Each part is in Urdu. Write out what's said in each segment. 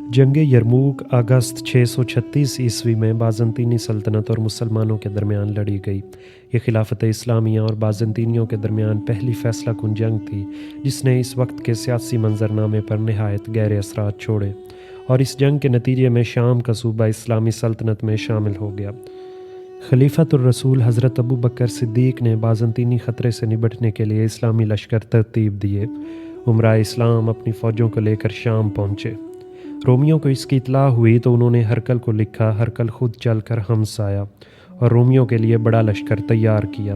جنگ یرموک اگست 636 میں بازنطینی سلطنت اور مسلمانوں کے درمیان لڑی گئی۔ یہ خلافت اسلامیہ اور بازنطینیوں کے درمیان پہلی فیصلہ کن جنگ تھی جس نے اس وقت کے سیاسی منظرنامے پر نہایت گہرے اثرات چھوڑے، اور اس جنگ کے نتیجے میں شام کا صوبہ اسلامی سلطنت میں شامل ہو گیا۔ خلیفۃ الرسول حضرت ابو بکر صدیق نے بازنطینی خطرے سے نبٹنے کے لیے اسلامی لشکر ترتیب دیے۔ امراء اسلام اپنی فوجوں کو لے کر شام پہنچے۔ رومیوں کو اس کی اطلاع ہوئی تو انہوں نے ہرقل کو لکھا۔ ہرقل خود چل کر حمص آیا اور رومیوں کے لیے بڑا لشکر تیار کیا۔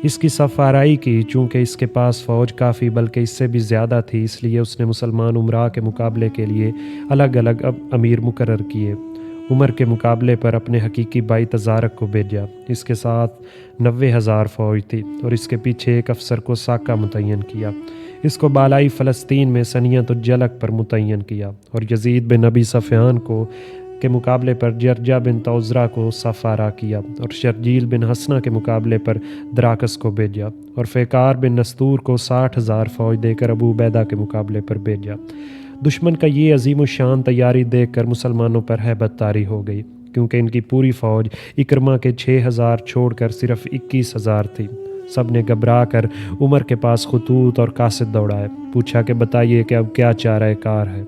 اس کی صف آرائی کی، چونکہ اس کے پاس فوج کافی بلکہ اس سے بھی زیادہ تھی، اس لیے اس نے مسلمان امراء کے مقابلے کے لیے الگ الگ امیر مقرر کیے۔ عمر کے مقابلے پر اپنے حقیقی بھائی تزارک کو بھیجا۔ اس کے ساتھ 90,000 فوج تھی اور اس کے پیچھے ایک افسر کو ساکہ متعین کیا۔ اس کو بالائی فلسطین میں سنیت الجلق پر متعین کیا، اور یزید بن ابی سفیان کے مقابلے پر جرجہ بن توزرہ کو صف آرا کیا، اور شرجیل بن حسنہ کے مقابلے پر دراکس کو بھیجا، اور فیکار بن نستور کو 60,000 فوج دے کر ابو عبیدہ کے مقابلے پر بھیجا۔ دشمن کا یہ عظیم الشان تیاری دیکھ کر مسلمانوں پر ہیبت طاری ہو گئی، کیونکہ ان کی پوری فوج اکرمہ کے 6,000 چھوڑ کر صرف 21,000 تھی۔ سب نے گھبرا کر عمر کے پاس خطوط اور قاصد دوڑائے، پوچھا کہ بتائیے کہ اب کیا چارہ کار ہے۔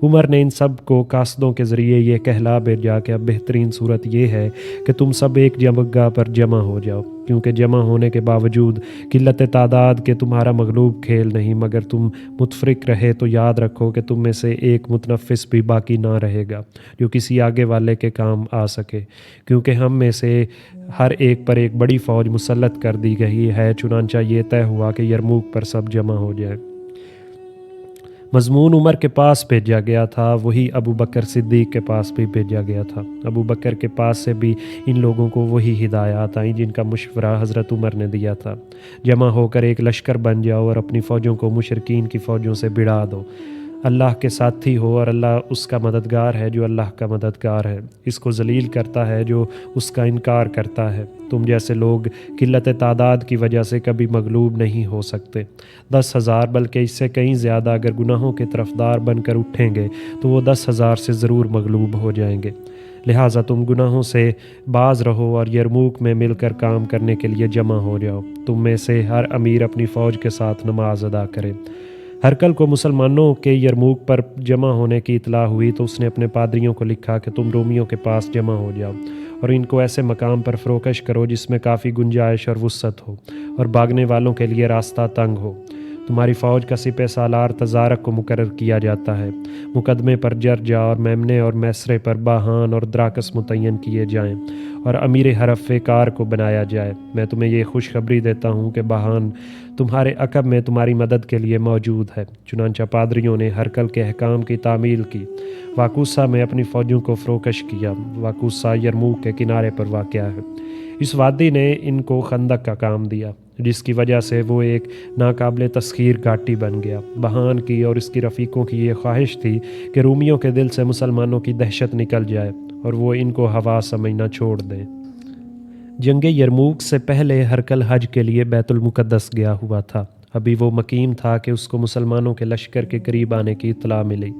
عمر نے ان سب کو قاصدوں کے ذریعے یہ کہلا بھیجا کہ اب بہترین صورت یہ ہے کہ تم سب ایک جگہ پر جمع ہو جاؤ، کیونکہ جمع ہونے کے باوجود قلت تعداد کے تمہارا مغلوب کھیل نہیں، مگر تم متفرق رہے تو یاد رکھو کہ تم میں سے ایک متنفس بھی باقی نہ رہے گا جو کسی آگے والے کے کام آ سکے، کیونکہ ہم میں سے ہر ایک پر ایک بڑی فوج مسلط کر دی گئی ہے۔ چنانچہ یہ طے ہوا کہ یرموک پر سب جمع ہو جائیں۔ مضمون عمر کے پاس بھیجا گیا تھا، وہی ابو بکر صدیق کے پاس بھی بھیجا گیا تھا۔ ابو بکر کے پاس سے بھی ان لوگوں کو وہی ہدایات آئیں جن کا مشورہ حضرت عمر نے دیا تھا۔ جمع ہو کر ایک لشکر بن جاؤ اور اپنی فوجوں کو مشرکین کی فوجوں سے بھڑا دو۔ اللہ کے ساتھی ہو اور اللہ اس کا مددگار ہے جو اللہ کا مددگار ہے، اس کو ذلیل کرتا ہے جو اس کا انکار کرتا ہے۔ تم جیسے لوگ قلت تعداد کی وجہ سے کبھی مغلوب نہیں ہو سکتے۔ 10,000 بلکہ اس سے کہیں زیادہ اگر گناہوں کے طرفدار بن کر اٹھیں گے تو وہ 10,000 سے ضرور مغلوب ہو جائیں گے۔ لہٰذا تم گناہوں سے باز رہو اور یرموک میں مل کر کام کرنے کے لیے جمع ہو جاؤ۔ تم میں سے ہر امیر اپنی فوج کے ساتھ نماز ادا کرے۔ ہرقل کو مسلمانوں کے یرموک پر جمع ہونے کی اطلاع ہوئی تو اس نے اپنے پادریوں کو لکھا کہ تم رومیوں کے پاس جمع ہو جاؤ اور ان کو ایسے مقام پر فروکش کرو جس میں کافی گنجائش اور وسعت ہو اور بھاگنے والوں کے لیے راستہ تنگ ہو۔ تمہاری فوج کا سپہ سالار تزارک کو مقرر کیا جاتا ہے۔ مقدمے پر جرجا اور میمنے اور میسرے پر باہان اور دراکس متعین کیے جائیں اور امیر حرف فیکار کو بنایا جائے۔ میں تمہیں یہ خوشخبری دیتا ہوں کہ باہان تمہارے عقب میں تمہاری مدد کے لیے موجود ہے۔ چنانچہ پادریوں نے ہرقل کے احکام کی تعمیل کی، واقوسہ میں اپنی فوجوں کو فروکش کیا۔ واقوسہ یرموک کے کنارے پر واقع ہے۔ اس وادی نے ان کو خندق کا کام دیا، جس کی وجہ سے وہ ایک ناقابل تسخیر گھاٹی بن گیا۔ بہان کی اور اس کی رفیقوں کی یہ خواہش تھی کہ رومیوں کے دل سے مسلمانوں کی دہشت نکل جائے اور وہ ان کو ہوا سمجھنا چھوڑ دیں۔ جنگ یرموک سے پہلے ہرقل حج کے لیے بیت المقدس گیا ہوا تھا۔ ابھی وہ مقیم تھا کہ اس کو مسلمانوں کے لشکر کے قریب آنے کی اطلاع ملی۔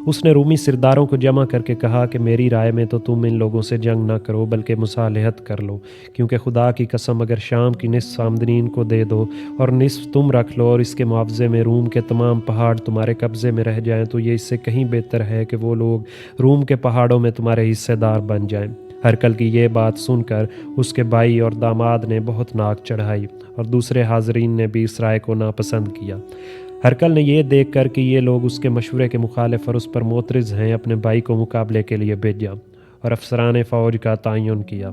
اس نے رومی سرداروں کو جمع کر کے کہا کہ میری رائے میں تو تم ان لوگوں سے جنگ نہ کرو بلکہ مصالحت کر لو، کیونکہ خدا کی قسم اگر شام کی نصف آمدنی ان کو دے دو اور نصف تم رکھ لو اور اس کے معاوضے میں روم کے تمام پہاڑ تمہارے قبضے میں رہ جائیں تو یہ اس سے کہیں بہتر ہے کہ وہ لوگ روم کے پہاڑوں میں تمہارے حصے دار بن جائیں۔ ہرقل کی یہ بات سن کر اس کے بھائی اور داماد نے بہت ناک چڑھائی اور دوسرے حاضرین نے بھی اس رائے کو ناپسند کیا۔ ہرقل نے یہ دیکھ کر کہ یہ لوگ اس کے مشورے کے مخالف اور اس پر معترض ہیں، اپنے بھائی کو مقابلے کے لیے بھیجا اور افسران فوج کا تعین کیا۔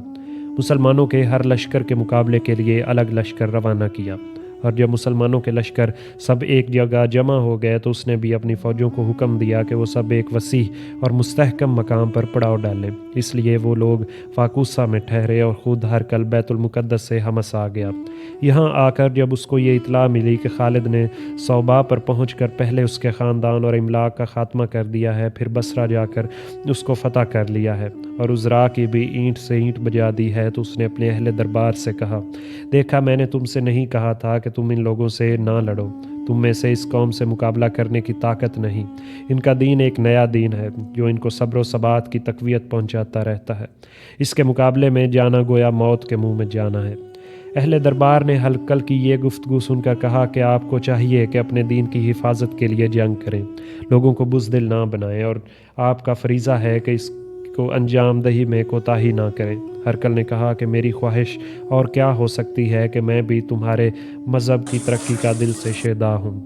مسلمانوں کے ہر لشکر کے مقابلے کے لیے الگ لشکر روانہ کیا، اور جب مسلمانوں کے لشکر سب ایک جگہ جمع ہو گئے تو اس نے بھی اپنی فوجوں کو حکم دیا کہ وہ سب ایک وسیع اور مستحکم مقام پر پڑاؤ ڈالیں۔ اس لیے وہ لوگ فاقوسہ میں ٹھہرے اور خود ہرقل بیت المقدس سے حمص آ گیا۔ یہاں آ کر جب اس کو یہ اطلاع ملی کہ خالد نے صوبہ پر پہنچ کر پہلے اس کے خاندان اور املاک کا خاتمہ کر دیا ہے، پھر بصرہ جا کر اس کو فتح کر لیا ہے اور عزرا کی بھی اینٹ سے اینٹ بجا دی ہے، تو اس نے اپنے اہل دربار سے کہا، دیکھا میں نے تم سے نہیں کہا تھا کہ تم ان لوگوں سے نہ لڑو، تم میں سے اس قوم سے مقابلہ کرنے کی طاقت نہیں۔ ان کا دین ایک نیا دین ہے جو ان کو صبر و ثبات کی تقویت پہنچاتا رہتا ہے۔ اس کے مقابلے میں جانا گویا موت کے منہ میں جانا ہے۔ اہل دربار نے ہلکل کی یہ گفتگو سن کر کہا کہ آپ کو چاہیے کہ اپنے دین کی حفاظت کے لیے جنگ کریں، لوگوں کو بزدل نہ بنائیں، اور آپ کا فریضہ ہے کہ اس کو انجام دہی میں کوتاہی نہ کریں۔ ہرکل نے کہا کہ میری خواہش اور کیا ہو سکتی ہے کہ میں بھی تمہارے مذہب کی ترقی کا دل سے شیدا ہوں۔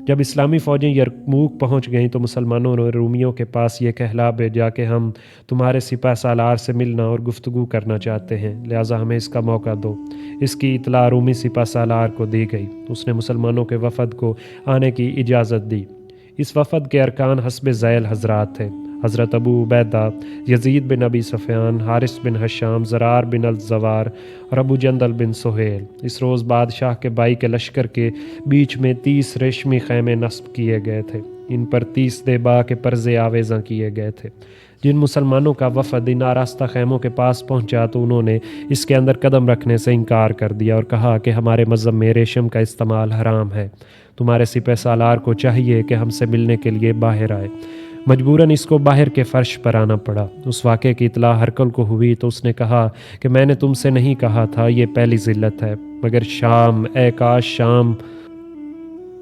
جب اسلامی فوجیں یرموک پہنچ گئیں تو مسلمانوں نے رومیوں کے پاس یہ کہلا بھیجا کہ ہم تمہارے سپہ سالار سے ملنا اور گفتگو کرنا چاہتے ہیں، لہٰذا ہمیں اس کا موقع دو۔ اس کی اطلاع رومی سپہ سالار کو دی گئی۔ اس نے مسلمانوں کے وفد کو آنے کی اجازت دی۔ اس وفد کے ارکان حسب ذیل حضرات تھے: حضرت ابو عبیدہ، یزید بن ابی سفیان، حارث بن حشام، زرار بن الزوار اور ابو جندل بن سہیل۔ اس روز بادشاہ کے بائی کے لشکر کے بیچ میں 30 ریشمی خیمے نصب کیے گئے تھے۔ ان پر 30 دیبا کے پرزے آویزاں کیے گئے تھے۔ جن مسلمانوں کا وفد ان آراستہ خیموں کے پاس پہنچا تو انہوں نے اس کے اندر قدم رکھنے سے انکار کر دیا اور کہا کہ ہمارے مذہب میں ریشم کا استعمال حرام ہے۔ تمہارے سپہ سالار کو چاہیے کہ ہم سے ملنے کے لیے باہر آئے۔ مجبوراً اس کو باہر کے فرش پر آنا پڑا۔ اس واقعے کی اطلاع ہرکل کو ہوئی تو اس نے کہا کہ میں نے تم سے نہیں کہا تھا، یہ پہلی ذلت ہے، مگر شام، اے کاش شام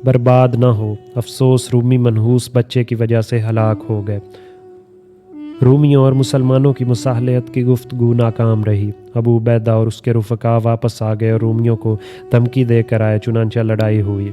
برباد نہ ہو۔ افسوس، رومی منحوس بچے کی وجہ سے ہلاک ہو گئے۔ رومیوں اور مسلمانوں کی مصالحت کی گفتگو ناکام رہی۔ ابو عبیدہ اور اس کے رفقا واپس آ گئے اور رومیوں کو دھمکی دے کر آئے، چنانچہ لڑائی ہوئی۔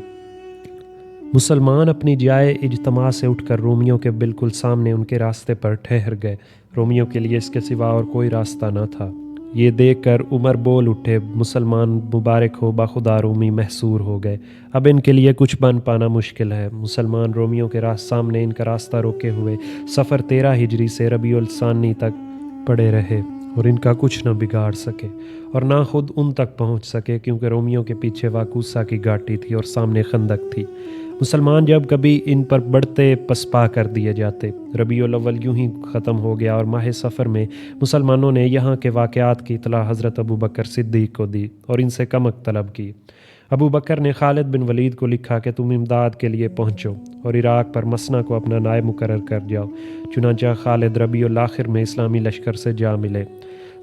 مسلمان اپنی جائے اجتماع سے اٹھ کر رومیوں کے بالکل سامنے ان کے راستے پر ٹھہر گئے۔ رومیوں کے لیے اس کے سوا اور کوئی راستہ نہ تھا۔ یہ دیکھ کر عمر بول اٹھے، مسلمان مبارک ہو بخدا رومی محصور ہو گئے، اب ان کے لیے کچھ بن پانا مشکل ہے۔ مسلمان رومیوں کے سامنے ان کا راستہ روکے ہوئے سفر 13 ہجری سے ربیع الثانی تک پڑے رہے اور ان کا کچھ نہ بگاڑ سکے اور نہ خود ان تک پہنچ سکے، کیونکہ رومیوں کے پیچھے واقوسا کی گھاٹی تھی اور سامنے خندق تھی۔ مسلمان جب کبھی ان پر بڑھتے پسپا کر دیے جاتے۔ ربیع الاول یوں ہی ختم ہو گیا اور ماہ سفر میں مسلمانوں نے یہاں کے واقعات کی اطلاع حضرت ابو بکر صدیق کو دی اور ان سے کمک طلب کی۔ ابو بکر نے خالد بن ولید کو لکھا کہ تم امداد کے لیے پہنچو اور عراق پر مسنا کو اپنا نائب مقرر کر جاؤ۔ چنانچہ خالد ربیع الاخر میں اسلامی لشکر سے جا ملے۔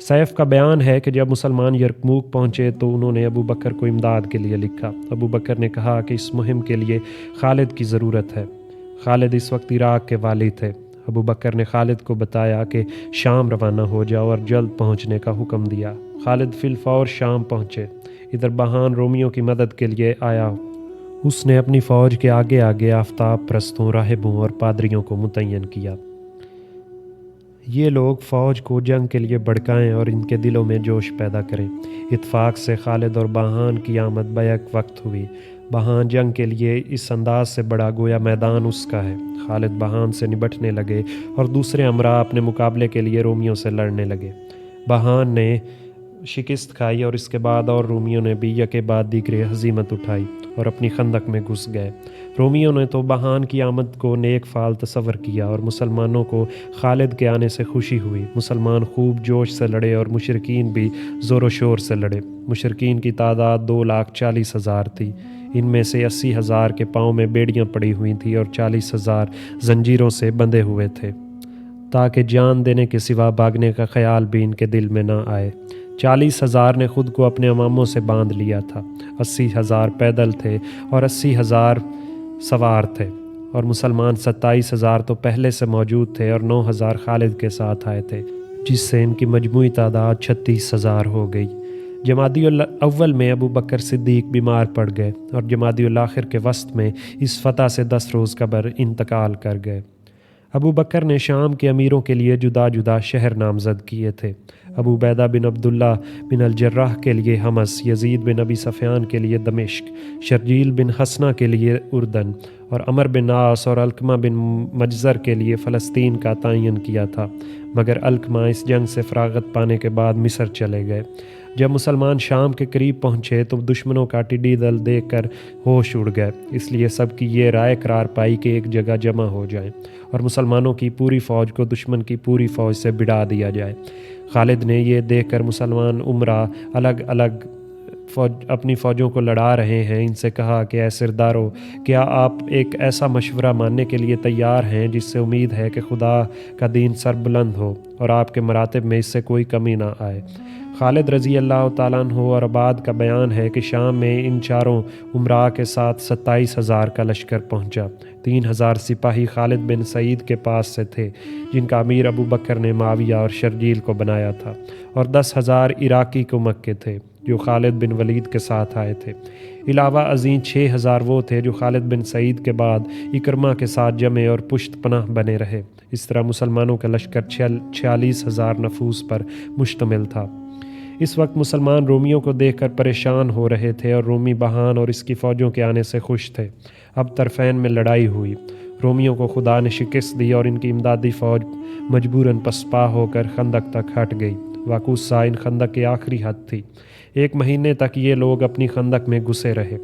سیف کا بیان ہے کہ جب مسلمان یرموک پہنچے تو انہوں نے ابو بکر کو امداد کے لیے لکھا۔ ابو بکر نے کہا کہ اس مہم کے لیے خالد کی ضرورت ہے۔ خالد اس وقت عراق کے والی تھے۔ ابو بکر نے خالد کو بتایا کہ شام روانہ ہو جاؤ اور جلد پہنچنے کا حکم دیا۔ خالد فی الفور شام پہنچے۔ ادھر بہان رومیوں کی مدد کے لیے آیا۔ اس نے اپنی فوج کے آگے آگے آفتاب پرستوں، راہبوں اور پادریوں کو متعین کیا۔ یہ لوگ فوج کو جنگ کے لیے بھڑکائیں اور ان کے دلوں میں جوش پیدا کریں۔ اتفاق سے خالد اور بہان کی آمد بیک وقت ہوئی۔ بہان جنگ کے لیے اس انداز سے بڑا گویا میدان اس کا ہے۔ خالد بہان سے نبٹنے لگے اور دوسرے امراء اپنے مقابلے کے لیے رومیوں سے لڑنے لگے۔ بہان نے شکست کھائی اور اس کے بعد اور رومیوں نے بھی یکے بعد دیگرے ہزیمت اٹھائی اور اپنی خندق میں گھس گئے۔ رومیوں نے تو بہان کی آمد کو نیک فال تصور کیا اور مسلمانوں کو خالد کے آنے سے خوشی ہوئی۔ مسلمان خوب جوش سے لڑے اور مشرکین بھی زور و شور سے لڑے۔ مشرکین کی تعداد 2,40,000 تھی۔ ان میں سے 80,000 کے پاؤں میں بیڑیاں پڑی ہوئی تھیں اور 40,000 زنجیروں سے بندھے ہوئے تھے، تاکہ جان دینے کے سوا بھاگنے کا خیال بھی ان کے دل میں نہ آئے۔ 40,000 نے خود کو اپنے اماموں سے باندھ لیا تھا۔ 80,000 پیدل تھے اور 80,000 سوار تھے، اور مسلمان 27,000 تو پہلے سے موجود تھے اور 9,000 خالد کے ساتھ آئے تھے، جس سے ان کی مجموعی تعداد 36,000 ہو گئی۔ جمادی الاول میں ابو بکر صدیق بیمار پڑ گئے اور جمادی الاخر کے وسط میں اس فتح سے 10 روز قبل انتقال کر گئے۔ ابو بکر نے شام کے امیروں کے لیے جدا جدا شہر نامزد کیے تھے۔ ابو عبیدہ بن عبداللہ بن الجراح کے لیے حمص، یزید بن ابی سفیان کے لیے دمشق، شرجیل بن حسنہ کے لیے اردن اور عمر بن عاص اور علقمہ بن مجزر کے لیے فلسطین کا تعین کیا تھا، مگر علقمہ اس جنگ سے فراغت پانے کے بعد مصر چلے گئے۔ جب مسلمان شام کے قریب پہنچے تو دشمنوں کا ٹڈی دل دیکھ کر ہوش اڑ گئے، اس لیے سب کی یہ رائے قرار پائی کہ ایک جگہ جمع ہو جائیں اور مسلمانوں کی پوری فوج کو دشمن کی پوری فوج سے بڑھا دیا جائے۔ خالد نے یہ دیکھ کر مسلمان امراء الگ الگ اپنی فوجوں کو لڑا رہے ہیں ان سے کہا کہ اے سردارو، کیا آپ ایک ایسا مشورہ ماننے کے لیے تیار ہیں جس سے امید ہے کہ خدا کا دین سربلند ہو اور آپ کے مراتب میں اس سے کوئی کمی نہ آئے؟ خالد رضی اللہ تعالیٰ عنہ اور عباد کا بیان ہے کہ شام میں ان چاروں امراء کے ساتھ 27,000 کا لشکر پہنچا۔ 3,000 سپاہی خالد بن سعید کے پاس سے تھے جن کا امیر ابو بکر نے معاویہ اور شرجیل کو بنایا تھا، اور 10,000 عراقی کمک کے تھے جو خالد بن ولید کے ساتھ آئے تھے۔ علاوہ ازیں 6,000 وہ تھے جو خالد بن سعید کے بعد اکرمہ کے ساتھ جمع اور پشت پناہ بنے رہے۔ اس طرح مسلمانوں کا لشکر 46,000 نفوس پر مشتمل تھا۔ اس وقت مسلمان رومیوں کو دیکھ کر پریشان ہو رہے تھے اور رومی بہان اور اس کی فوجوں کے آنے سے خوش تھے۔ اب طرفین میں لڑائی ہوئی۔ رومیوں کو خدا نے شکست دی اور ان کی امدادی فوج مجبوراً پسپا ہو کر خندق تک ہٹ گئی۔ واقوسا ان خندق کی آخری حد تھی۔ 1 مہینے تک یہ لوگ اپنی خندق میں گھسے رہے۔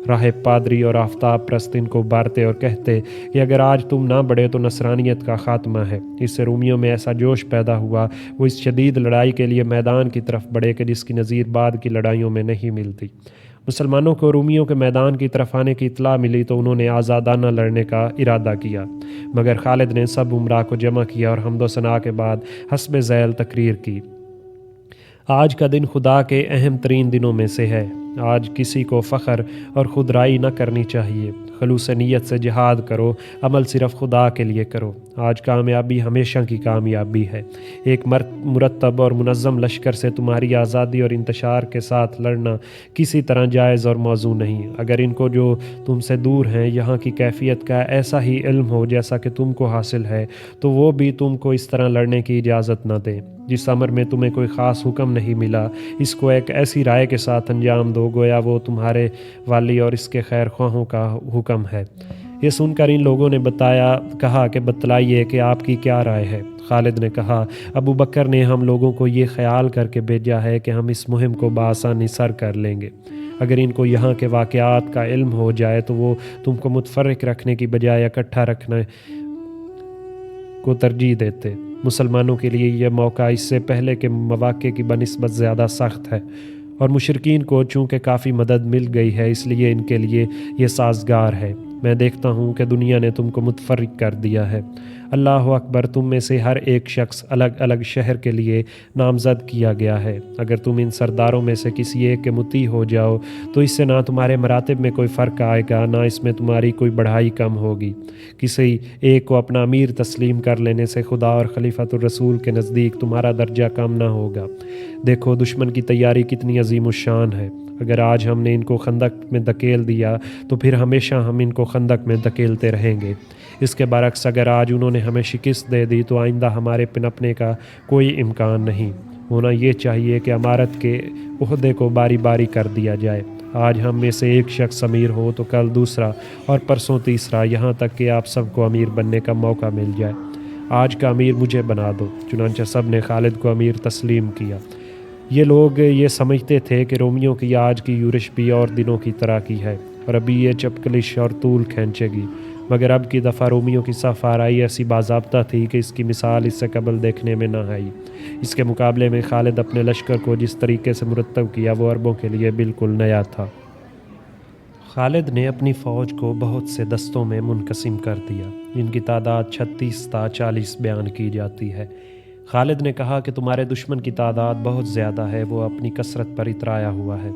راہب پادری اور آفتاب پرست ان کو بارتے اور کہتے کہ اگر آج تم نہ بڑھے تو نصرانیت کا خاتمہ ہے۔ اس سے رومیوں میں ایسا جوش پیدا ہوا، وہ اس شدید لڑائی کے لیے میدان کی طرف بڑھے کہ جس کی نظیر بعد کی لڑائیوں میں نہیں ملتی۔ مسلمانوں کو رومیوں کے میدان کی طرف آنے کی اطلاع ملی تو انہوں نے آزادانہ لڑنے کا ارادہ کیا، مگر خالد نے سب امراء کو جمع کیا اور حمد و ثناء کے بعد حسب ذیل تقریر کی: آج کا دن خدا کے اہم ترین دنوں میں سے ہے۔ آج کسی کو فخر اور خودرائی نہ کرنی چاہیے۔ خلوص نیت سے جہاد کرو، عمل صرف خدا کے لیے کرو۔ آج کامیابی ہمیشہ کی کامیابی ہے۔ ایک مرتب اور منظم لشکر سے تمہاری آزادی اور انتشار کے ساتھ لڑنا کسی طرح جائز اور موزوں نہیں۔ اگر ان کو جو تم سے دور ہیں یہاں کی کیفیت کا ایسا ہی علم ہو جیسا کہ تم کو حاصل ہے تو وہ بھی تم کو اس طرح لڑنے کی اجازت نہ دیں۔ جس امر میں تمہیں کوئی خاص حکم نہیں ملا اس کو ایک ایسی رائے کے ساتھ انجام دو گویا وہ تمہارے والی اور اس کے خیر خواہوں کا حکم ہے۔ یہ سن کر ان لوگوں نے کہا کہ بتلائیے کہ آپ کی کیا رائے ہے؟ خالد نے کہا: ابو بکر نے ہم لوگوں کو یہ خیال کر کے بھیجا ہے کہ ہم اس مہم کو بآسانی سر کر لیں گے۔ اگر ان کو یہاں کے واقعات کا علم ہو جائے تو وہ تم کو متفرق رکھنے کی بجائے اکٹھا رکھنے کو ترجیح دیتے۔ مسلمانوں کے لیے یہ موقع اس سے پہلے کے مواقع کی بنسبت زیادہ سخت ہے، اور مشرکین کو چونکہ کافی مدد مل گئی ہے اس لیے ان کے لیے یہ سازگار ہے۔ میں دیکھتا ہوں کہ دنیا نے تم کو متفرق کر دیا ہے۔ اللہ اکبر، تم میں سے ہر ایک شخص الگ الگ شہر کے لیے نامزد کیا گیا ہے۔ اگر تم ان سرداروں میں سے کسی ایک کے مطیع ہو جاؤ تو اس سے نہ تمہارے مراتب میں کوئی فرق آئے گا، نہ اس میں تمہاری کوئی بڑھائی کم ہوگی۔ کسی ایک کو اپنا امیر تسلیم کر لینے سے خدا اور خلیفۃ الرسول کے نزدیک تمہارا درجہ کم نہ ہوگا۔ دیکھو دشمن کی تیاری کتنی عظیم الشان ہے۔ اگر آج ہم نے ان کو خندق میں دھکیل دیا تو پھر ہمیشہ ہم ان کو خندق میں دھکیلتے رہیں گے۔ اس کے برعکس اگر آج انہوں نے ہمیں شکست دے دی تو آئندہ ہمارے پنپنے کا کوئی امکان نہیں۔ ہونا یہ چاہیے کہ امارت کے عہدے کو باری باری کر دیا جائے۔ آج ہم میں سے ایک شخص امیر ہو تو کل دوسرا اور پرسوں تیسرا، یہاں تک کہ آپ سب کو امیر بننے کا موقع مل جائے۔ آج کا امیر مجھے بنا دو۔ چنانچہ سب نے خالد کو امیر تسلیم کیا۔ یہ لوگ یہ سمجھتے تھے کہ رومیوں کی آج کی یورش بھی اور دنوں کی طرح کی ہے اور ابھی یہ چپکلش اور طول کھینچے گی، مگر اب کی دفعہ رومیوں کی صف آرائی ایسی باضابطہ تھی کہ اس کی مثال اس سے قبل دیکھنے میں نہ آئی۔ اس کے مقابلے میں خالد اپنے لشکر کو جس طریقے سے مرتب کیا وہ عربوں کے لیے بالکل نیا تھا۔ خالد نے اپنی فوج کو بہت سے دستوں میں منقسم کر دیا، جن کی تعداد 36 تا 40 بیان کی جاتی ہے۔ خالد نے کہا کہ تمہارے دشمن کی تعداد بہت زیادہ ہے، وہ اپنی کثرت پر اترایا ہوا ہے۔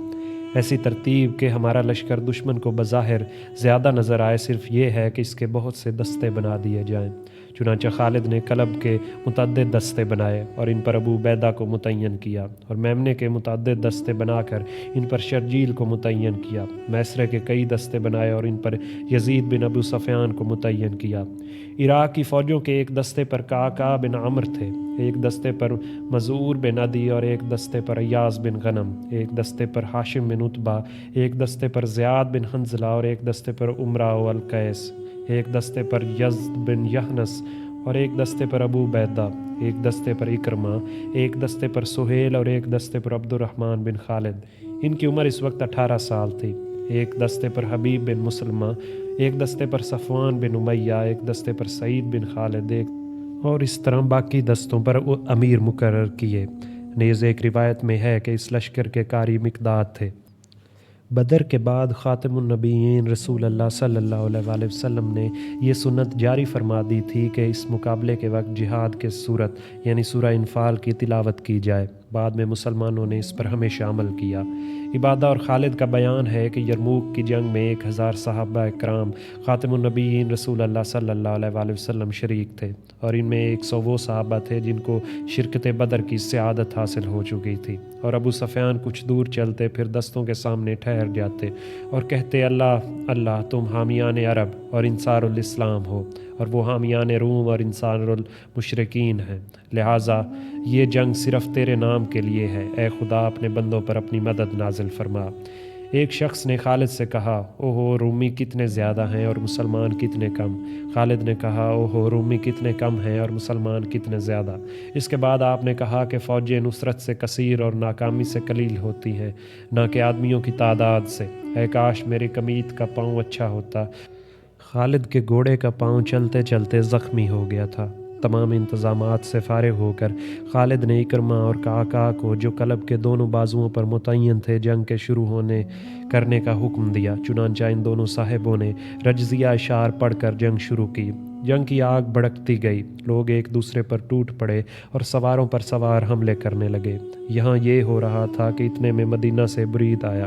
ایسی ترتیب کہ ہمارا لشکر دشمن کو بظاہر زیادہ نظر آئے صرف یہ ہے کہ اس کے بہت سے دستے بنا دیے جائیں۔ چنانچہ خالد نے کلب کے متعدد دستے بنائے اور ان پر ابو عبیدہ کو متعین کیا، اور میمنے کے متعدد دستے بنا کر ان پر شرجیل کو متعین کیا۔ میسرے کے کئی دستے بنائے اور ان پر یزید بن ابو سفیان کو متعین کیا۔ عراق کی فوجوں کے ایک دستے پر قعقاع بن عمرو تھے، ایک دستے پر مزعور بن عدی اور ایک دستے پر ایاز بن غنم، ایک دستے پر ہاشم بن عتبہ، ایک دستے پر زیاد بن حنظلہ اور ایک دستے پر عمرہ و القیس، ایک دستے پر یزد بن یحنس اور ایک دستے پر ابو عبیدہ، ایک دستے پر اکرمہ، ایک دستے پر سہیل اور ایک دستے پر عبد الرحمن بن خالد۔ ان کی عمر اس وقت 18 سال تھی۔ ایک دستے پر حبیب بن مسلمہ، ایک دستے پر صفوان بن امیہ، ایک دستے پر سعید بن خالد، اور اس طرح باقی دستوں پر امیر مقرر کیے۔ نیز ایک روایت میں ہے کہ اس لشکر کے قاری مقداد تھے۔ بدر کے بعد خاتم النبیین رسول اللہ صلی اللہ علیہ وآلہ وسلم نے یہ سنت جاری فرما دی تھی کہ اس مقابلے کے وقت جہاد کے صورت یعنی سورہ انفال کی تلاوت کی جائے۔ بعد میں مسلمانوں نے اس پر ہمیشہ عمل کیا۔ عبادہ اور خالد کا بیان ہے کہ یرموک کی جنگ میں 1000 صحابہ کرام خاتم النبیین رسول اللہ صلی اللہ علیہ وآلہ وسلم شریک تھے، اور ان میں 100 وہ صحابہ تھے جن کو شرکت بدر کی سعادت حاصل ہو چکی تھی، اور ابو سفیان کچھ دور چلتے پھر دستوں کے سامنے ٹھہر جاتے اور کہتے، اللہ اللہ، تم حامیان عرب اور انصار الاسلام ہو، اور وہ حامیان روم اور انصار المشرکین ہیں، لہٰذا یہ جنگ صرف تیرے نام کے لیے ہے، اے خدا اپنے بندوں پر اپنی مدد نازل فرما۔ ایک شخص نے خالد سے کہا، اوہو رومی کتنے زیادہ ہیں اور مسلمان کتنے کم۔ خالد نے کہا، اوہو رومی کتنے کم ہیں اور مسلمان کتنے زیادہ۔ اس کے بعد آپ نے کہا کہ فوجیں نصرت سے کثیر اور ناکامی سے قلیل ہوتی ہیں، نہ کہ آدمیوں کی تعداد سے۔ اے کاش میرے قمیت کا پاؤں اچھا ہوتا۔ خالد کے گھوڑے کا پاؤں چلتے چلتے زخمی ہو گیا تھا۔ تمام انتظامات سے فارغ ہو کر خالد نے اکرمہ اور قعقاع کو، جو کلب کے دونوں بازوؤں پر متعین تھے، جنگ کے شروع کرنے کا حکم دیا۔ چنانچہ ان دونوں صاحبوں نے رجزیہ اشعار پڑھ کر جنگ شروع کی۔ جنگ کی آگ بھڑکتی گئی، لوگ ایک دوسرے پر ٹوٹ پڑے اور سواروں پر سوار حملے کرنے لگے۔ یہاں یہ ہو رہا تھا کہ اتنے میں مدینہ سے برید آیا۔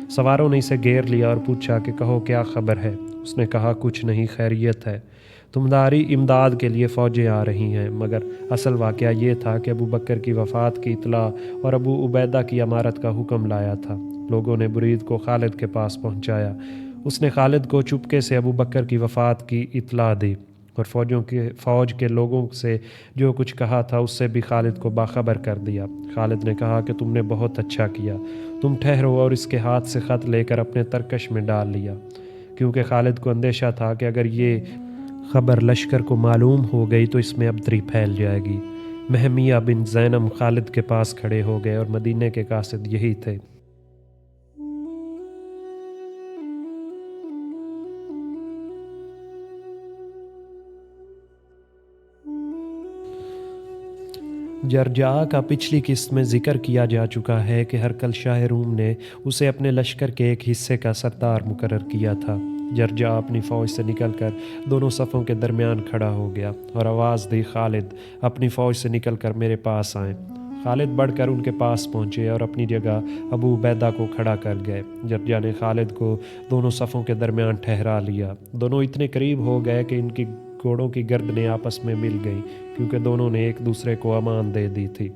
سواروں نے اسے گھیر لیا اور پوچھا کہ کہو کیا خبر ہے؟ اس نے کہا، کچھ نہیں، خیریت ہے، تمہاری امداد کے لیے فوجیں آ رہی ہیں۔ مگر اصل واقعہ یہ تھا کہ ابو بکر کی وفات کی اطلاع اور ابو عبیدہ کی امارت کا حکم لایا تھا۔ لوگوں نے برید کو خالد کے پاس پہنچایا۔ اس نے خالد کو چپکے سے ابو بکر کی وفات کی اطلاع دی اور فوج کے لوگوں سے جو کچھ کہا تھا اس سے بھی خالد کو باخبر کر دیا۔ خالد نے کہا کہ تم نے بہت اچھا کیا، تم ٹھہرو، اور اس کے ہاتھ سے خط لے کر اپنے ترکش میں ڈال لیا، کیونکہ خالد کو اندیشہ تھا کہ اگر یہ خبر لشکر کو معلوم ہو گئی تو اس میں ابتری پھیل جائے گی۔ مہمیہ بن زینم خالد کے پاس کھڑے ہو گئے اور مدینے کے قاصد یہی تھے۔ جرجاء کا پچھلی قسط میں ذکر کیا جا چکا ہے کہ ہرقل شاہ روم نے اسے اپنے لشکر کے ایک حصے کا سردار مقرر کیا تھا۔ جرجاء اپنی فوج سے نکل کر دونوں صفوں کے درمیان کھڑا ہو گیا اور آواز دی، خالد اپنی فوج سے نکل کر میرے پاس آئیں۔ خالد بڑھ کر ان کے پاس پہنچے اور اپنی جگہ ابو عبیدہ کو کھڑا کر گئے۔ جرجاء نے خالد کو دونوں صفوں کے درمیان ٹھہرا لیا۔ دونوں اتنے قریب ہو گئے کہ ان کی گھوڑوں کی گردنیں آپس میں مل گئیں، کیونکہ دونوں نے ایک دوسرے کو امان دے دی تھی۔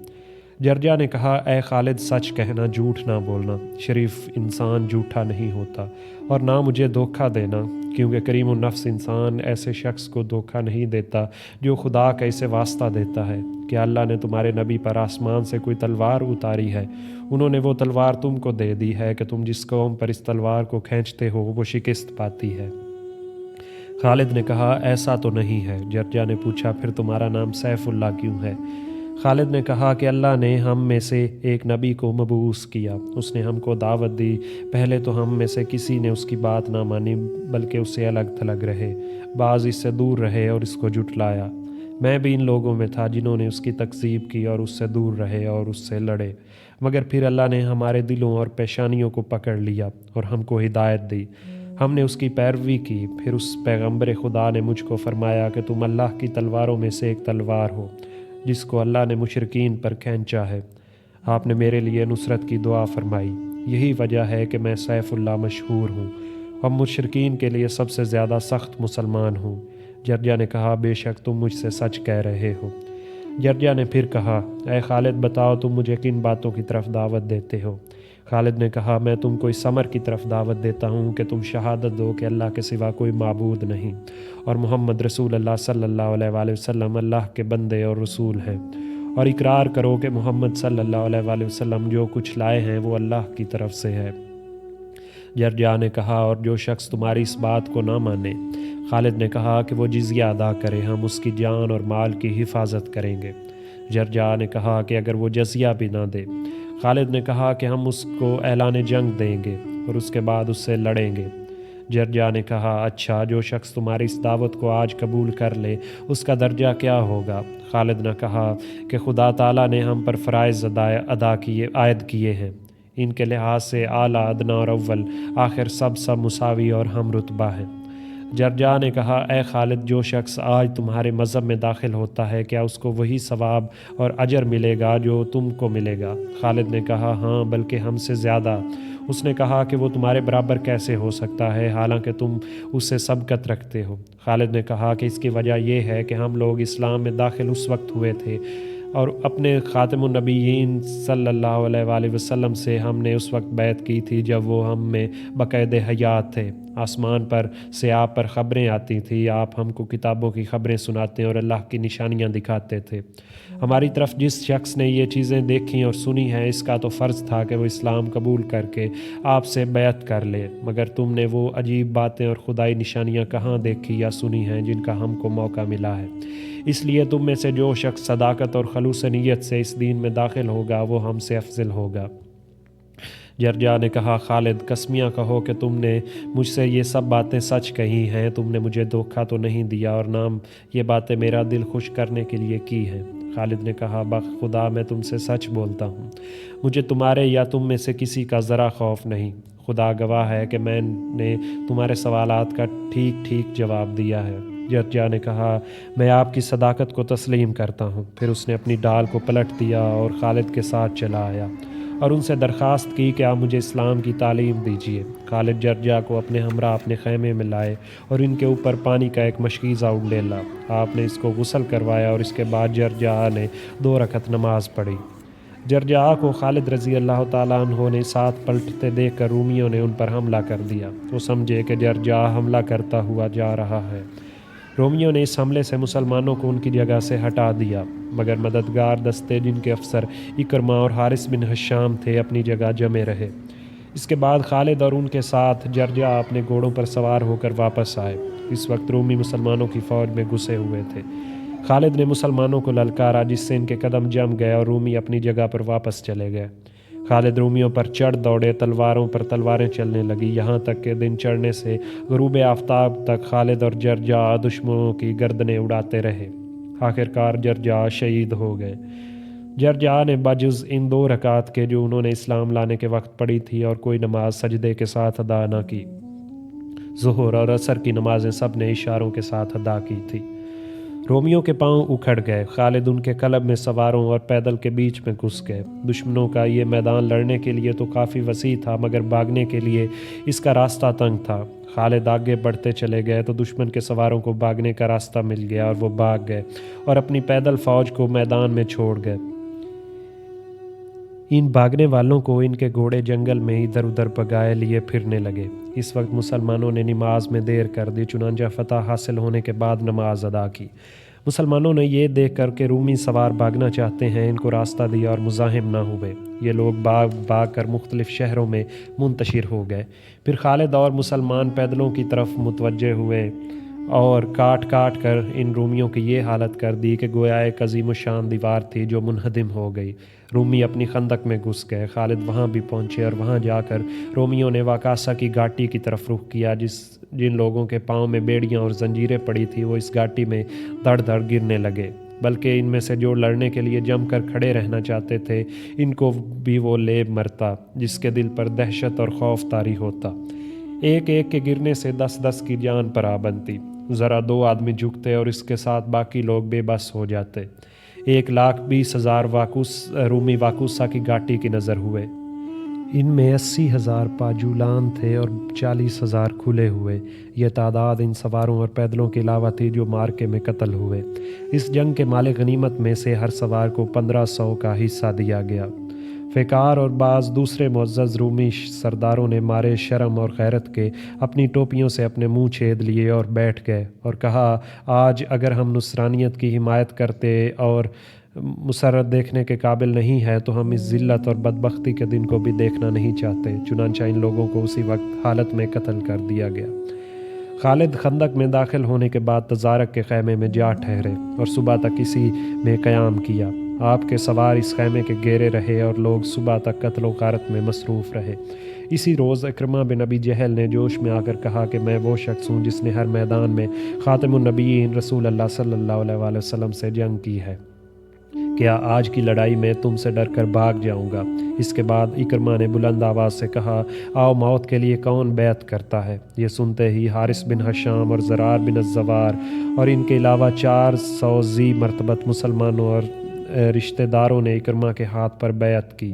جرجاء نے کہا، اے خالد سچ کہنا، جھوٹ نہ بولنا، شریف انسان جھوٹا نہیں ہوتا، اور نہ مجھے دھوکہ دینا، کیونکہ کریم النفس انسان ایسے شخص کو دھوکہ نہیں دیتا جو خدا کا اسے واسطہ دیتا ہے کہ اللہ نے تمہارے نبی پر آسمان سے کوئی تلوار اتاری ہے، انہوں نے وہ تلوار تم کو دے دی ہے کہ تم جس قوم پر اس تلوار کو کھینچتے ہو وہ شکست پاتی ہے۔ خالد نے کہا، ایسا تو نہیں ہے۔ جرجاء نے پوچھا، پھر تمہارا نام سیف اللہ کیوں ہے؟ خالد نے کہا کہ اللہ نے ہم میں سے ایک نبی کو مبعوث کیا، اس نے ہم کو دعوت دی، پہلے تو ہم میں سے کسی نے اس کی بات نہ مانی بلکہ اس سے الگ تھلگ رہے، بعض اس سے دور رہے اور اس کو جھٹلایا۔ میں بھی ان لوگوں میں تھا جنہوں نے اس کی تکذیب کی اور اس سے دور رہے اور اس سے لڑے، مگر پھر اللہ نے ہمارے دلوں اور پیشانیوں کو پکڑ لیا اور ہم کو ہدایت دی، ہم نے اس کی پیروی کی۔ پھر اس پیغمبر خدا نے مجھ کو فرمایا کہ تم اللہ کی تلواروں میں سے ایک تلوار ہو جس کو اللہ نے مشرکین پر کھینچا ہے۔ آپ نے میرے لیے نصرت کی دعا فرمائی، یہی وجہ ہے کہ میں سیف اللہ مشہور ہوں اور مشرکین کے لیے سب سے زیادہ سخت مسلمان ہوں۔ جرجاء نے کہا، بے شک تم مجھ سے سچ کہہ رہے ہو۔ جرجاء نے پھر کہا، اے خالد بتاؤ تم مجھے کن باتوں کی طرف دعوت دیتے ہو؟ خالد نے کہا، میں تم کو اس امر کی طرف دعوت دیتا ہوں کہ تم شہادت دو کہ اللہ کے سوا کوئی معبود نہیں اور محمد رسول اللہ صلی اللہ علیہ وآلہ وسلم اللہ کے بندے اور رسول ہیں، اور اقرار کرو کہ محمد صلی اللہ علیہ وآلہ وسلم جو کچھ لائے ہیں وہ اللہ کی طرف سے ہے۔ جرجاء نے کہا، اور جو شخص تمہاری اس بات کو نہ مانے؟ خالد نے کہا کہ وہ جزیہ ادا کرے، ہم اس کی جان اور مال کی حفاظت کریں گے۔ جرجاء نے کہا کہ اگر وہ جزیہ بھی نہ دے؟ خالد نے کہا کہ ہم اس کو اعلان جنگ دیں گے اور اس کے بعد اس سے لڑیں گے۔ جرجاء نے کہا، اچھا، جو شخص تمہاری اس دعوت کو آج قبول کر لے اس کا درجہ کیا ہوگا؟ خالد نے کہا کہ خدا تعالیٰ نے ہم پر فرائض عائد کیے ہیں، ان کے لحاظ سے اعلیٰ، ادنا اور اول، آخر سب مساوی اور ہم رتبہ ہیں۔ جرجا نے کہا، اے خالد، جو شخص آج تمہارے مذہب میں داخل ہوتا ہے کیا اس کو وہی ثواب اور اجر ملے گا جو تم کو ملے گا؟ خالد نے کہا، ہاں، بلکہ ہم سے زیادہ۔ اس نے کہا کہ وہ تمہارے برابر کیسے ہو سکتا ہے حالانکہ تم اس سے سبقت رکھتے ہو؟ خالد نے کہا کہ اس کی وجہ یہ ہے کہ ہم لوگ اسلام میں داخل اس وقت ہوئے تھے اور اپنے خاتم النبیین صلی اللہ علیہ وآلہ وسلم سے ہم نے اس وقت بیعت کی تھی جب وہ ہم میں باقاعدہ حیات تھے۔ آسمان پر سے آپ پر خبریں آتی تھیں، آپ ہم کو کتابوں کی خبریں سناتے اور اللہ کی نشانیاں دکھاتے تھے۔ ہماری طرف جس شخص نے یہ چیزیں دیکھی اور سنی ہیں، اس کا تو فرض تھا کہ وہ اسلام قبول کر کے آپ سے بیعت کر لے، مگر تم نے وہ عجیب باتیں اور خدائی نشانیاں کہاں دیکھی یا سنی ہیں جن کا ہم کو موقع ملا ہے؟ اس لیے تم میں سے جو شخص صداقت اور خلوص نیت سے اس دین میں داخل ہوگا وہ ہم سے افضل ہوگا۔ جرجا نے کہا، خالد، قسمیاں کہو کہ تم نے مجھ سے یہ سب باتیں سچ کہی ہیں، تم نے مجھے دھوکہ تو نہیں دیا اور نہ یہ باتیں میرا دل خوش کرنے کے لیے کی ہیں۔ خالد نے کہا، بخدا میں تم سے سچ بولتا ہوں، مجھے تمہارے یا تم میں سے کسی کا ذرا خوف نہیں۔ خدا گواہ ہے کہ میں نے تمہارے سوالات کا ٹھیک ٹھیک جواب دیا ہے۔ جرجا نے کہا، میں آپ کی صداقت کو تسلیم کرتا ہوں۔ پھر اس نے اپنی ڈال کو پلٹ دیا اور خالد کے ساتھ چلا آیا اور ان سے درخواست کی کہ آپ مجھے اسلام کی تعلیم دیجیے۔ خالد جرجا کو اپنے ہمراہ اپنے خیمے میں لائے اور ان کے اوپر پانی کا ایک مشکیزہ ڈیلا۔ آپ نے اس کو غسل کروایا اور اس کے بعد جرجا نے 2 رکعت نماز پڑھی۔ جرجا کو خالد رضی اللہ تعالیٰ عنہ نے ساتھ پلٹتے دیکھ کر رومیوں نے ان پر حملہ کر دیا۔ وہ سمجھے کہ جرجا حملہ کرتا ہوا جا رہا ہے۔ رومیوں نے اس حملے سے مسلمانوں کو ان کی جگہ سے ہٹا دیا، مگر مددگار دستے جن کے افسر اکرمہ اور حارث بن حشام تھے اپنی جگہ جمے رہے۔ اس کے بعد خالد اور ان کے ساتھ جرجا اپنے گھوڑوں پر سوار ہو کر واپس آئے۔ اس وقت رومی مسلمانوں کی فوج میں گھسے ہوئے تھے۔ خالد نے مسلمانوں کو للکارا جس سے ان کے قدم جم گئے اور رومی اپنی جگہ پر واپس چلے گئے۔ خالد رومیوں پر چڑھ دوڑے، تلواروں پر تلواریں چلنے لگی، یہاں تک کہ دن چڑھنے سے غروب آفتاب تک خالد اور جرجا دشمنوں کی گردنیں اڑاتے رہے۔ آخرکار جرجا شہید ہو گئے۔ جرجا نے بجز ان 2 رکعات کے جو انہوں نے اسلام لانے کے وقت پڑھی تھی اور کوئی نماز سجدے کے ساتھ ادا نہ کی۔ ظہر اور عصر کی نمازیں سب نے اشاروں کے ساتھ ادا کی تھی۔ رومیوں کے پاؤں اکھڑ گئے۔ خالد ان کے قلب میں سواروں اور پیدل کے بیچ میں گھس گئے۔ دشمنوں کا یہ میدان لڑنے کے لیے تو کافی وسیع تھا مگر بھاگنے کے لیے اس کا راستہ تنگ تھا۔ خالد آگے بڑھتے چلے گئے تو دشمن کے سواروں کو بھاگنے کا راستہ مل گیا اور وہ بھاگ گئے اور اپنی پیدل فوج کو میدان میں چھوڑ گئے۔ ان بھاگنے والوں کو ان کے گھوڑے جنگل میں ادھر ادھر بھگائے لیے پھرنے لگے۔ اس وقت مسلمانوں نے نماز میں دیر کر دی، چنانچہ فتح حاصل ہونے کے بعد نماز ادا کی۔ مسلمانوں نے یہ دیکھ کر کہ رومی سوار بھاگنا چاہتے ہیں ان کو راستہ دیا اور مزاحم نہ ہوئے۔ یہ لوگ بھاگ کر مختلف شہروں میں منتشر ہو گئے۔ پھر خالد اور مسلمان پیدلوں کی طرف متوجہ ہوئے اور کاٹ کاٹ کر ان رومیوں کی یہ حالت کر دی کہ گویا ایک عظیم الشان دیوار تھی جو منہدم ہو گئی۔ رومی اپنی خندق میں گھس گئے۔ خالد وہاں بھی پہنچے اور وہاں جا کر رومیوں نے واکاسا کی گھاٹی کی طرف رخ کیا۔ جن لوگوں کے پاؤں میں بیڑیاں اور زنجیریں پڑی تھی وہ اس گھاٹی میں دڑ دڑ گرنے لگے، بلکہ ان میں سے جو لڑنے کے لیے جم کر کھڑے رہنا چاہتے تھے ان کو بھی وہ لیب مرتا جس کے دل پر دہشت اور خوف طاری ہوتا۔ ایک ایک کے گرنے سے 10 کی جان پر آ بنتی۔ ذرا 2 آدمی جھکتے اور اس کے ساتھ باقی لوگ بے بس ہو جاتے۔ 1,20,000 رومی واکوسا کی گھاٹی کی نظر ہوئے۔ ان میں 80,000 پاجولان تھے اور 40,000 کھلے ہوئے۔ یہ تعداد ان سواروں اور پیدلوں کے علاوہ تھی جو مارکے میں قتل ہوئے۔ اس جنگ کے مال غنیمت میں سے ہر سوار کو 1500 کا حصہ دیا گیا۔ فیکار اور بعض دوسرے معزز رومی سرداروں نے مارے شرم اور غیرت کے اپنی ٹوپیوں سے اپنے منہ چھید لیے اور بیٹھ گئے اور کہا، آج اگر ہم نصرانیت کی حمایت کرتے اور مسرت دیکھنے کے قابل نہیں ہے تو ہم اس ذلت اور بدبختی کے دن کو بھی دیکھنا نہیں چاہتے۔ چنانچہ ان لوگوں کو اسی وقت حالت میں قتل کر دیا گیا۔ خالد خندق میں داخل ہونے کے بعد تزارک کے خیمے میں جا ٹھہرے اور صبح تک اسی میں قیام کیا۔ آپ کے سوار اس خیمے کے گھیرے رہے اور لوگ صبح تک قتل و غارت میں مصروف رہے۔ اسی روز اکرمہ بن ابی جہل نے جوش میں آ کر کہا کہ میں وہ شخص ہوں جس نے ہر میدان میں خاتم النبیین رسول اللہ صلی اللہ علیہ وآلہ وسلم سے جنگ کی ہے۔ کیا آج کی لڑائی میں تم سے ڈر کر بھاگ جاؤں گا؟ اس کے بعد اکرمہ نے بلند آواز سے کہا، آؤ موت کے لیے کون بیعت کرتا ہے؟ یہ سنتے ہی حارث بن حشام اور زرار بن الزوار اور ان کے علاوہ 400 ذی مرتبت مسلمانوں اور رشتہ داروں نے اکرمہ کے ہاتھ پر بیعت کی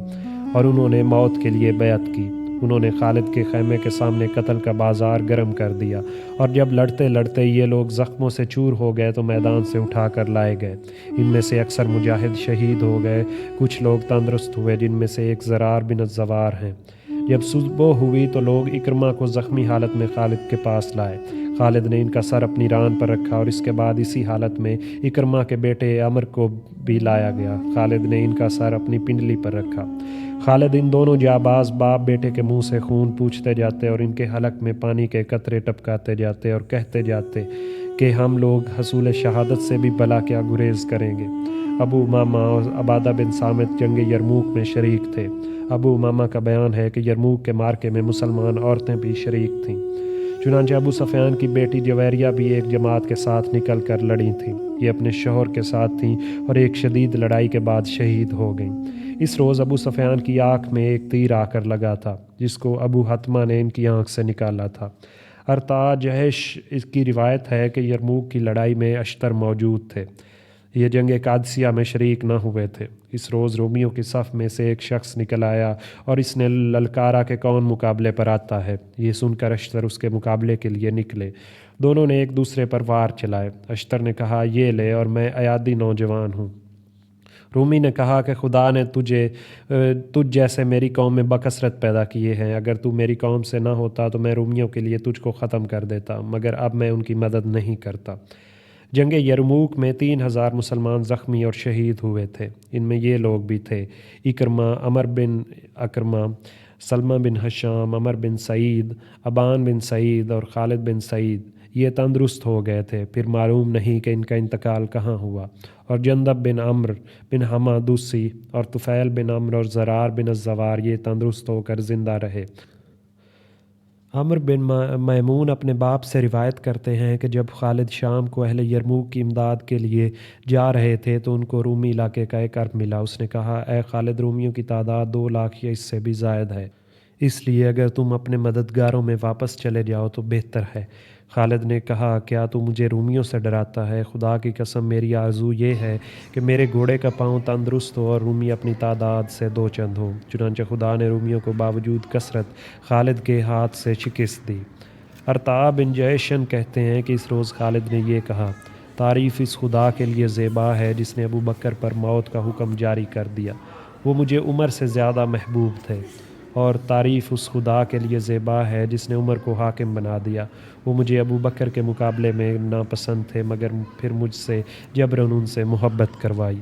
اور انہوں نے موت کے لیے بیعت کی۔ انہوں نے خالد کے خیمے کے سامنے قتل کا بازار گرم کر دیا، اور جب لڑتے لڑتے یہ لوگ زخموں سے چور ہو گئے تو میدان سے اٹھا کر لائے گئے۔ ان میں سے اکثر مجاہد شہید ہو گئے، کچھ لوگ تندرست ہوئے، جن میں سے ایک زرار بن الزوار ہیں۔ جب صبح ہوئی تو لوگ اکرمہ کو زخمی حالت میں خالد کے پاس لائے۔ خالد نے ان کا سر اپنی ران پر رکھا اور اس کے بعد اسی حالت میں اکرمہ کے بیٹے عمر کو بھی لایا گیا۔ خالد نے ان کا سر اپنی پنڈلی پر رکھا۔ خالد ان دونوں جانباز باپ بیٹے کے منہ سے خون پوچھتے جاتے اور ان کے حلق میں پانی کے قطرے ٹپکاتے جاتے اور کہتے جاتے کہ ہم لوگ حصول شہادت سے بھی بھلا کیا گریز کریں گے۔ ابو امامہ اور عبادہ بن صامت جنگ یرموک میں شریک تھے۔ ابو امامہ کا بیان ہے کہ یرموک کے مارکے میں مسلمان عورتیں بھی شریک تھیں۔ چنانچہ ابو سفیان کی بیٹی جویریہ بھی ایک جماعت کے ساتھ نکل کر لڑی تھیں۔ یہ اپنے شوہر کے ساتھ تھیں اور ایک شدید لڑائی کے بعد شہید ہو گئیں۔ اس روز ابو سفیان کی آنکھ میں ایک تیر آ کر لگا تھا، جس کو ابو حتمہ نے ان کی آنکھ سے نکالا تھا۔ ارطاء جہش اس کی روایت ہے کہ یرموک کی لڑائی میں اشتر موجود تھے۔ یہ جنگ قادسیہ میں شریک نہ ہوئے تھے۔ اس روز رومیوں کی صف میں سے ایک شخص نکل آیا اور اس نے للکارا کہ کون مقابلے پر آتا ہے۔ یہ سن کر اشتر اس کے مقابلے کے لیے نکلے۔ دونوں نے ایک دوسرے پر وار چلائے۔ اشتر نے کہا، یہ لے اور میں ایادی نوجوان ہوں۔ رومی نے کہا کہ خدا نے تجھ جیسے میری قوم میں بکثرت پیدا کیے ہیں۔ اگر تو میری قوم سے نہ ہوتا تو میں رومیوں کے لیے تجھ کو ختم کر دیتا، مگر اب میں ان کی مدد نہیں کرتا۔ جنگ یرموک میں 3000 مسلمان زخمی اور شہید ہوئے تھے۔ ان میں یہ لوگ بھی تھے: اکرمہ، عمر بن اکرمہ، سلمہ بن حشام، عمر بن سعید، ابان بن سعید اور خالد بن سعید۔ یہ تندرست ہو گئے تھے، پھر معلوم نہیں کہ ان کا انتقال کہاں ہوا۔ اور جندب بن عمر بن حمہ دوسی اور طفیل بن عمر اور زرار بن الزوار یہ تندرست ہو کر زندہ رہے۔ عمر بن میمون اپنے باپ سے روایت کرتے ہیں کہ جب خالد شام کو اہل یرموک کی امداد کے لیے جا رہے تھے تو ان کو رومی علاقے کا ایک عرب ملا۔ اس نے کہا، اے خالد، رومیوں کی تعداد 2 لاکھ یا اس سے بھی زائد ہے، اس لیے اگر تم اپنے مددگاروں میں واپس چلے جاؤ تو بہتر ہے۔ خالد نے کہا، کیا تو مجھے رومیوں سے ڈراتا ہے؟ خدا کی قسم، میری آرزو یہ ہے کہ میرے گھوڑے کا پاؤں تندرست ہو اور رومی اپنی تعداد سے 2 چند ہوں۔ چنانچہ خدا نے رومیوں کو باوجود کثرت خالد کے ہاتھ سے شکست دی۔ ارطاء بن جیشن کہتے ہیں کہ اس روز خالد نے یہ کہا، تعریف اس خدا کے لیے زیبا ہے جس نے ابو بکر پر موت کا حکم جاری کر دیا، وہ مجھے عمر سے زیادہ محبوب تھے۔ اور تعریف اس خدا کے لیے زیبا ہے جس نے عمر کو حاکم بنا دیا، وہ مجھے ابو بکر کے مقابلے میں ناپسند تھے، مگر پھر مجھ سے جبراً ان سے محبت کروائی۔